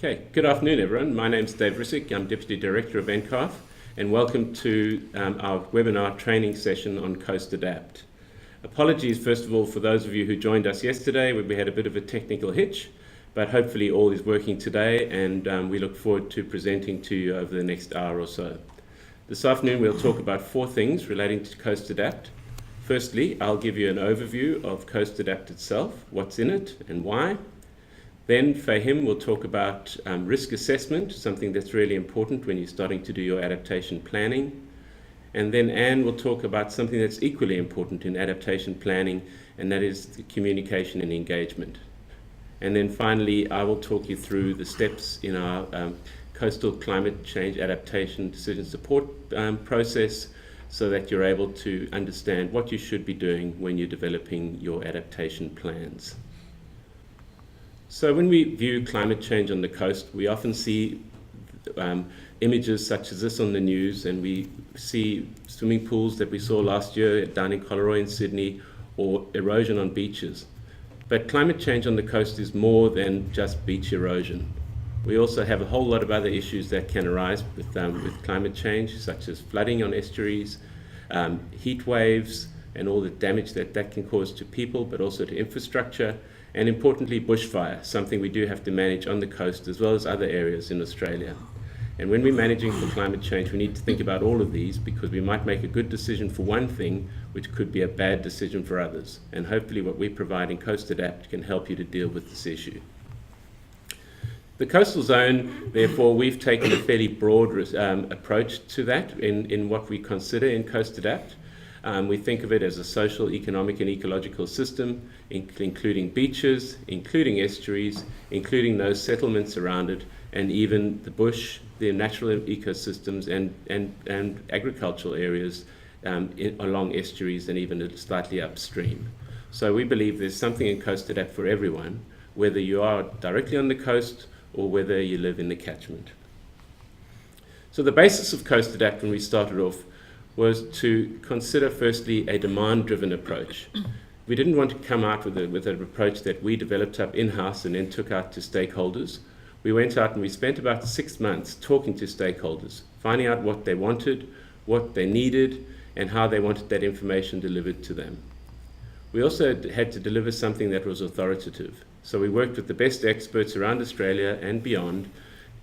Okay, good afternoon everyone. My name's Dave Rissik. I'm Deputy Director of NCCARF, and welcome to our webinar training session on CoastAdapt. Apologies first of all for those of you who joined us yesterday where we had a bit of a technical hitch, but hopefully all is working today, and we look forward to presenting to you over the next hour or so. This afternoon we'll talk about 4 things relating to CoastAdapt. Firstly, I'll give you an overview of CoastAdapt itself, what's in it and why. Then Fahim will talk about risk assessment, something that's really important when you're starting to do your adaptation planning. And then Anne will talk about something that's equally important in adaptation planning, and that is the communication and engagement. And then finally, I will talk you through the steps in our coastal climate change adaptation decision support process, so that you're able to understand what you should be doing when you're developing your adaptation plans. So when we view climate change on the coast, we often see images such as this on the news, and we see swimming pools that we saw last year down in Coloroy in Sydney, or erosion on beaches. But climate change on the coast is more than just beach erosion. We also have a whole lot of other issues that can arise with climate change, such as flooding on estuaries, heat waves, and all the damage that can cause to people, but also to infrastructure. And importantly, bushfire, something we do have to manage on the coast as well as other areas in Australia. And when we're managing for climate change, we need to think about all of these, because we might make a good decision for one thing, which could be a bad decision for others. And hopefully what we provide in CoastAdapt can help you to deal with this issue. The coastal zone, therefore, we've taken a fairly broad approach to that in what we consider in CoastAdapt. We think of it as a social, economic and ecological system, including beaches, including estuaries, including those settlements around it, and even the bush, the natural ecosystems and agricultural areas along estuaries and even slightly upstream. So we believe there's something in CoastAdapt for everyone, whether you are directly on the coast or whether you live in the catchment. So the basis of CoastAdapt when we started off was to consider firstly a demand-driven approach. We didn't want to come out with an approach that we developed up in-house and then took out to stakeholders. We went out and we spent about 6 months talking to stakeholders, finding out what they wanted, what they needed, and how they wanted that information delivered to them. We also had to deliver something that was authoritative. So we worked with the best experts around Australia and beyond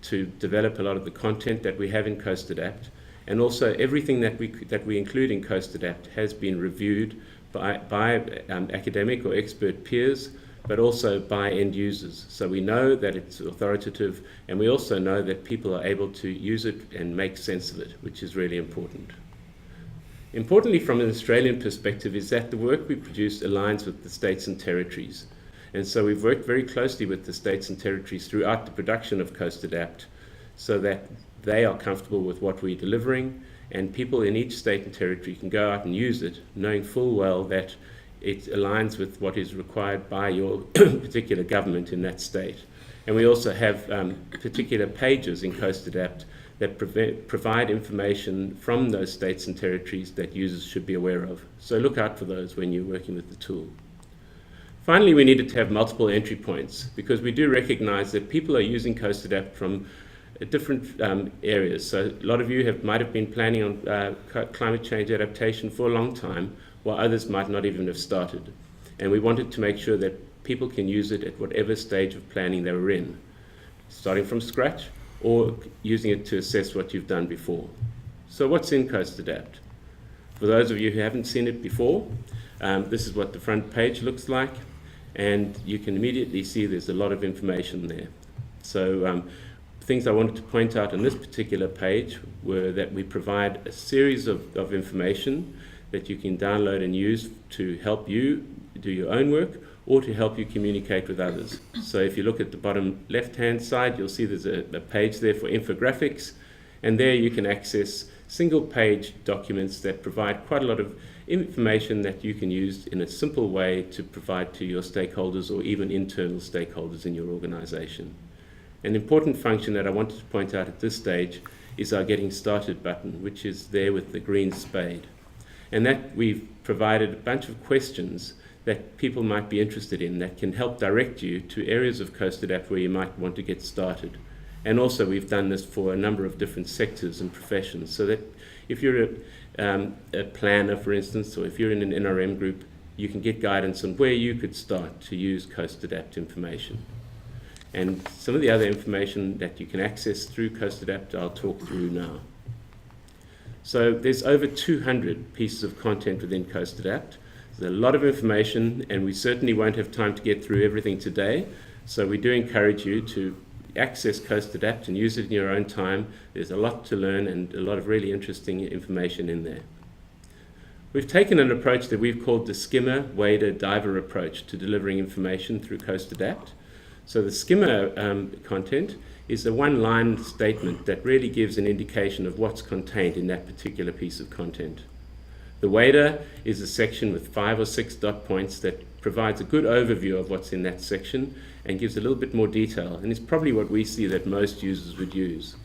to develop a lot of the content that we have in CoastAdapt. And also everything that we include in CoastAdapt has been reviewed by academic or expert peers, but also by end users. So we know that it's authoritative, and we also know that people are able to use it and make sense of it, which is really important. Importantly, from an Australian perspective, is that the work we produce aligns with the states and territories. And so we've worked very closely with the states and territories throughout the production of CoastAdapt, so that they are comfortable with what we're delivering, and people in each state and territory can go out and use it, knowing full well that it aligns with what is required by your particular government in that state. And we also have particular pages in CoastAdapt that provide information from those states and territories that users should be aware of. So look out for those when you're working with the tool. Finally, we needed to have multiple entry points, because we do recognize that people are using CoastAdapt from different areas. So a lot of you might have been planning on climate change adaptation for a long time, while others might not even have started. And we wanted to make sure that people can use it at whatever stage of planning they were in, starting from scratch or using it to assess what you've done before. So what's in CoastAdapt? For those of you who haven't seen it before, this is what the front page looks like, and you can immediately see there's a lot of information there. So things I wanted to point out on this particular page were that we provide a series of information that you can download and use to help you do your own work or to help you communicate with others. So if you look at the bottom left-hand side, you'll see there's a page there for infographics, and there you can access single-page documents that provide quite a lot of information that you can use in a simple way to provide to your stakeholders or even internal stakeholders in your organization. An important function that I wanted to point out at this stage is our Getting Started button, which is there with the green spade. And that we've provided a bunch of questions that people might be interested in that can help direct you to areas of CoastAdapt where you might want to get started. And also we've done this for a number of different sectors and professions, so that if you're a planner, for instance, or if you're in an NRM group, you can get guidance on where you could start to use CoastAdapt information. And some of the other information that you can access through CoastAdapt I'll talk through now. So there's over 200 pieces of content within CoastAdapt. There's a lot of information, and we certainly won't have time to get through everything today, so we do encourage you to access CoastAdapt and use it in your own time. There's a lot to learn and a lot of really interesting information in there. We've taken an approach that we've called the skimmer, wader, diver approach to delivering information through CoastAdapt. So the skimmer content is a one-line statement that really gives an indication of what's contained in that particular piece of content. The wader is a section with 5 or 6 dot points that provides a good overview of what's in that section and gives a little bit more detail, and it's probably what we see that most users would use.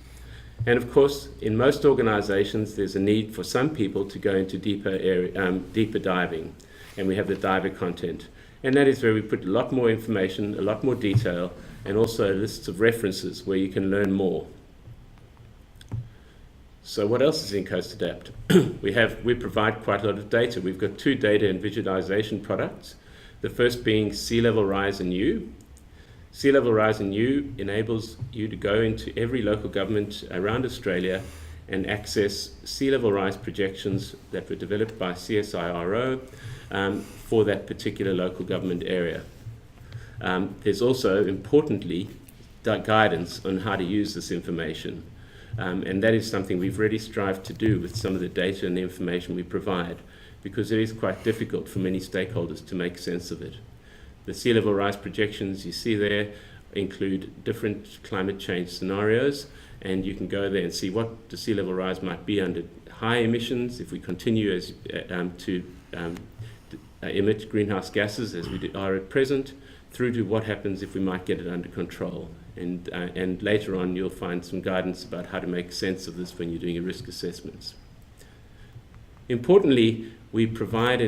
And of course, in most organizations, there's a need for some people to go into deeper diving, and we have the diver content. And that is where we put a lot more information, a lot more detail, and also lists of references where you can learn more. So what else is in CoastAdapt? we provide quite a lot of data. We've got 2 data and visualization products. The first being Sea Level Rise and U. Sea Level Rise and U enables you to go into every local government around Australia and access sea level rise projections that were developed by CSIRO for that particular local government area. There's also, importantly, guidance on how to use this information. And that is something we've really strived to do with some of the data and the information we provide, because it is quite difficult for many stakeholders to make sense of it. The sea level rise projections you see there include different climate change scenarios, and you can go there and see what the sea level rise might be under high emissions if we continue to emit greenhouse gases as we are at present, through to what happens if we might get it under control. And later on you'll find some guidance about how to make sense of this when you're doing your risk assessments. Importantly, we provide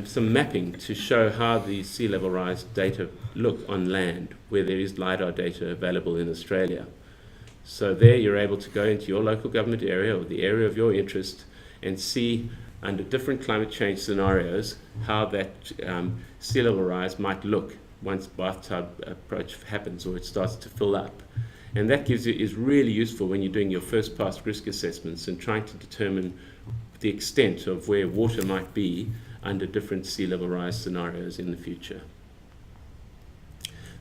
some mapping to show how the sea level rise data look on land, where there is lidar data available in Australia. So there you're able to go into your local government area or the area of your interest and see under different climate change scenarios how that sea level rise might look once bathtub approach happens or it starts to fill up. And that is really useful when you're doing your first pass risk assessments and trying to determine the extent of where water might be under different sea level rise scenarios in the future.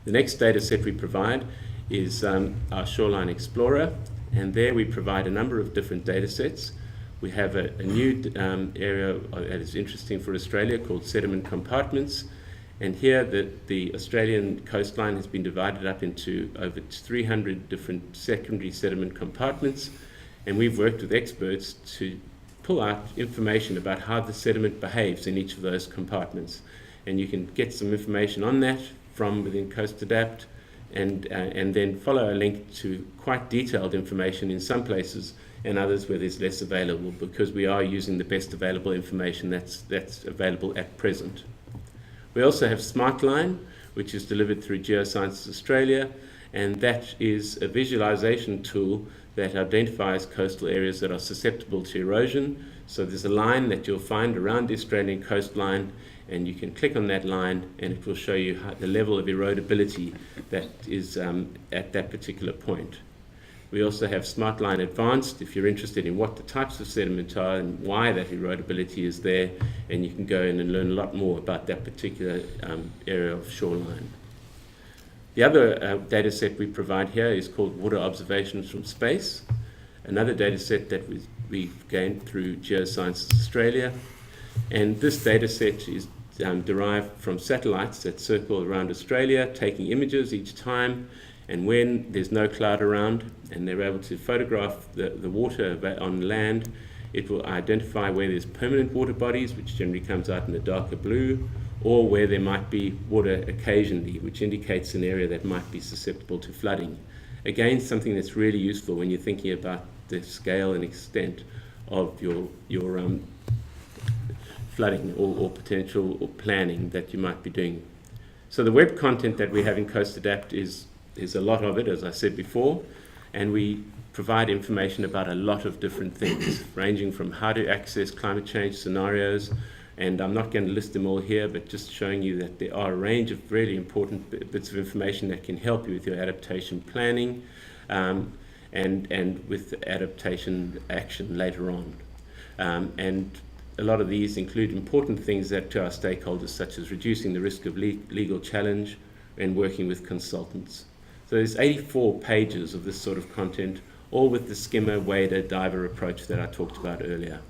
The next data set we provide is our Shoreline Explorer, and there we provide a number of different data sets. We have a new area that is interesting for Australia called sediment compartments, and here the Australian coastline has been divided up into over 300 different secondary sediment compartments, and we've worked with experts to pull out information about how the sediment behaves in each of those compartments. And you can get some information on that from within CoastAdapt, and then follow a link to quite detailed information in some places and others where there's less available, because we are using the best available information that's available at present. We also have SmartLine, which is delivered through Geosciences Australia, and that is a visualization tool that identifies coastal areas that are susceptible to erosion. So there's a line that you'll find around the Australian coastline, and you can click on that line and it will show you the level of erodibility that is at that particular point. We also have SmartLine Advanced if you're interested in what the types of sediment are and why that erodibility is there, and you can go in and learn a lot more about that particular area of shoreline. The other data set we provide here is called Water Observations from Space, another data set that we've gained through Geosciences Australia. And this data set is derived from satellites that circle around Australia, taking images each time, and when there's no cloud around and they're able to photograph the water on land, it will identify where there's permanent water bodies, which generally comes out in a darker blue, or where there might be water occasionally, which indicates an area that might be susceptible to flooding. Again, something that's really useful when you're thinking about the scale and extent of your flooding or potential or planning that you might be doing. So the web content that we have in CoastAdapt is a lot of it, as I said before, and we provide information about a lot of different things, ranging from how to access climate change scenarios, and I'm not going to list them all here, but just showing you that there are a range of really important bits of information that can help you with your adaptation planning and with adaptation action later on. And a lot of these include important things that to our stakeholders, such as reducing the risk of legal challenge and working with consultants. So there's 84 pages of this sort of content, all with the skimmer, wader, diver approach that I talked about earlier.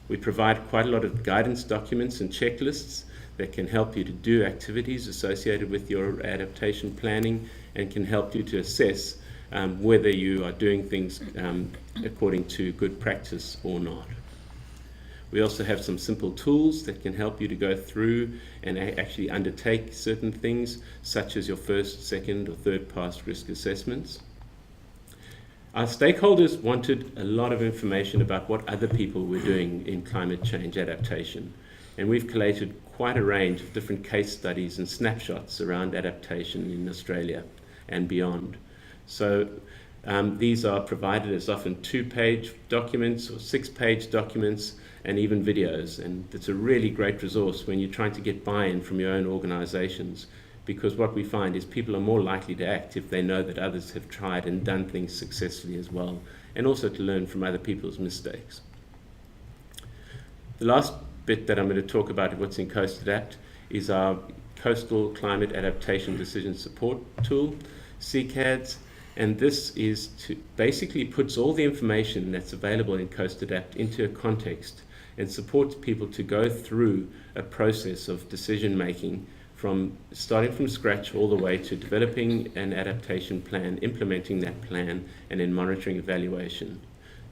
We provide quite a lot of guidance documents and checklists that can help you to do activities associated with your adaptation planning and can help you to assess whether you are doing things according to good practice or not. We also have some simple tools that can help you to go through and actually undertake certain things, such as your first, second, or third pass risk assessments. Our stakeholders wanted a lot of information about what other people were doing in climate change adaptation, and we've collated quite a range of different case studies and snapshots around adaptation in Australia and beyond. So these are provided as often 2-page documents or 6-page documents and even videos, and it's a really great resource when you're trying to get buy-in from your own organizations, because what we find is people are more likely to act if they know that others have tried and done things successfully as well, and also to learn from other people's mistakes. The last bit that I'm going to talk about what's in CoastAdapt is our Coastal Climate Adaptation Decision Support Tool, CCADS, and this is basically puts all the information that's available in CoastAdapt into a context and supports people to go through a process of decision making from starting from scratch all the way to developing an adaptation plan, implementing that plan, and then monitoring evaluation.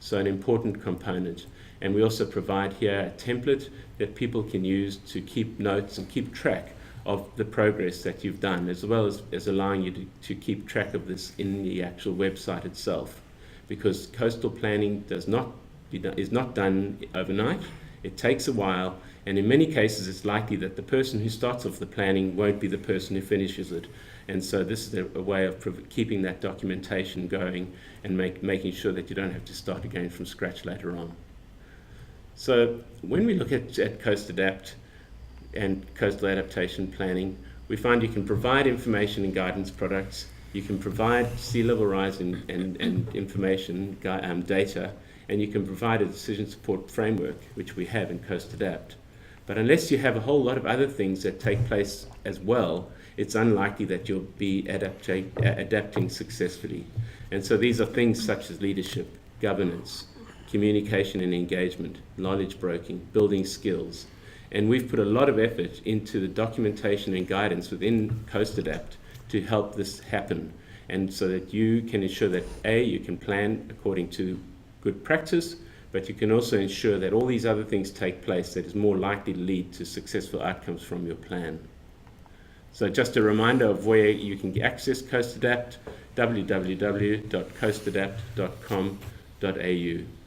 So an important component. And we also provide here a template that people can use to keep notes and keep track of the progress that you've done, as well as allowing you to keep track of this in the actual website itself. Because coastal planning is not done overnight. It takes a while, and in many cases it's likely that the person who starts off the planning won't be the person who finishes it. And so this is a way of keeping that documentation going and making sure that you don't have to start again from scratch later on. So when we look at CoastAdapt and coastal adaptation planning, we find you can provide information and guidance products, you can provide sea level rise and information data, and you can provide a decision support framework, which we have in CoastAdapt. But unless you have a whole lot of other things that take place as well, it's unlikely that you'll be adapting successfully. And so these are things such as leadership, governance, communication and engagement, knowledge broking, building skills. And we've put a lot of effort into the documentation and guidance within CoastAdapt to help this happen, and so that you can ensure that you can plan according to good practice, but you can also ensure that all these other things take place that is more likely to lead to successful outcomes from your plan. So just a reminder of where you can access CoastAdapt, www.coastadapt.com.au.